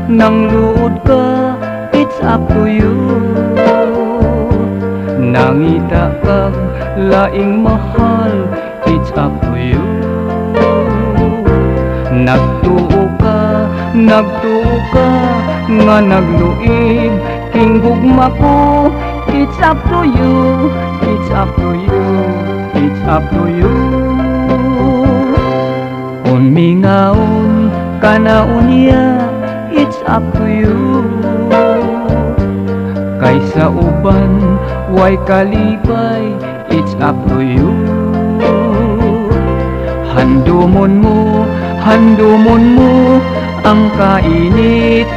nang luod ka, it's up to you. Nangita kag laing mahal, it's up to you. Nagtuo ka nga nagluib king gugma ko, it's up to you, it's up to you, it's up to you. Mingaon ka na unya, it's up to you. Kaysa uban way kalipay, it's up to you. Handumon mo ang kainit